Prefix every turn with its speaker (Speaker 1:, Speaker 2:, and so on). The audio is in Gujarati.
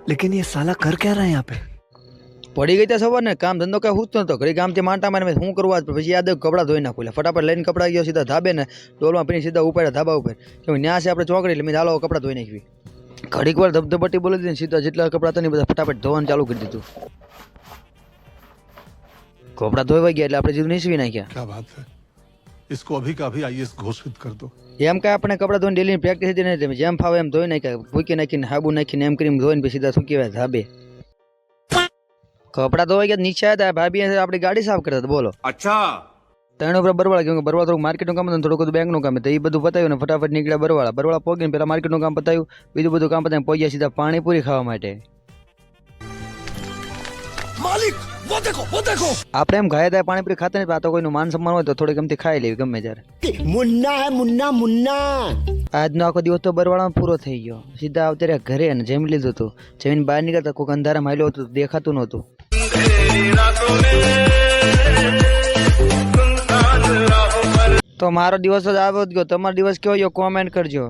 Speaker 1: लेकिन ये साला कर क्या रहा है यहाँ पे?
Speaker 2: પડી ગઈ ત્યાં સવાર ને કામ ધંધો કઈ હું જ નતો ઘડી ગામથી માંટા મારે હું કરવા જ પછી યાદ કપડા ધોઈ નાખું ફટાફટ લઈને કપડા ગયો સીધા ધાબે ને ડોલમાં પીને સીધા ઉપાડ્યા ધાબા ઉપર કે ન્યા છે આપણે ચોકડી એટલે મેં હાલો કપડા ધોઈ નાખવી ઘડીક વાર ધબધબટી બોલી દીધી સીધા જેટલા કપડા હતા ને બધા ફટાફટ ધોવાનું ચાલુ કરી દીધું કપડા ધોઈ ગયા એટલે આપણે જીવ નીસવી નાખ્યા
Speaker 3: क्या बात है इसको अभी का अभी आईएएस घोषित कर दो
Speaker 2: એમ કાંઈ આપણે કપડા ધોઈને ડેલી પ્રેક્ટિસ હતી નહીં જેમ ફાવે એમ ધોઈ નાખ્યા ભૂકી નાખીને હાબુ નાખીને એમ કરીને ધોઈને પછી સીધા સૂકી ગયા ધાબે કપડા ધોવાઈ ગયા નીચે આવ્યા ભાભી આપણી ગાડી સાફ કરતા બોલો
Speaker 4: अच्छा
Speaker 2: ત્રણ ઉપર બરવાળા કેમ કે બરવાળા થોડુંક માર્કેટનું કામ હતું થોડું બધું બેંકનું કામ હતું એ બધું પતાવ્યું ને ફટાફટ નીકળ્યા બરવાળા પોગીને પેલા માર્કેટનું કામ પતાવ્યું બીજું બધું કામ પતાવીને પહોંચ્યા સીધા પાણીપુરી ખાવા માટે
Speaker 1: मालिक वो देखो
Speaker 2: આપણે એમ ઘાય થાય પાણીપુરી ખાતા નહીં આ તો કોઈનું માન સન્માન હોય તો થોડીક એમથી ખાઈ લેવી ગમે ત્યારે
Speaker 1: मुन्ना है मुन्ना मुन्ना
Speaker 2: આજનો આખો દિવસ તો બરવાળામાં પૂરો થઈ ગયો સીધા આવતા ઘરે અને જમી લીધું હતું જમીન બહાર નીકળતા કોઈક અંધારામાં હાલ્યો હતું દેખાતું નહોતું તો મારો દિવસ જ આવ્યો જ ગયો તમારો દિવસ કેવો ગયો કોમેન્ટ કરજો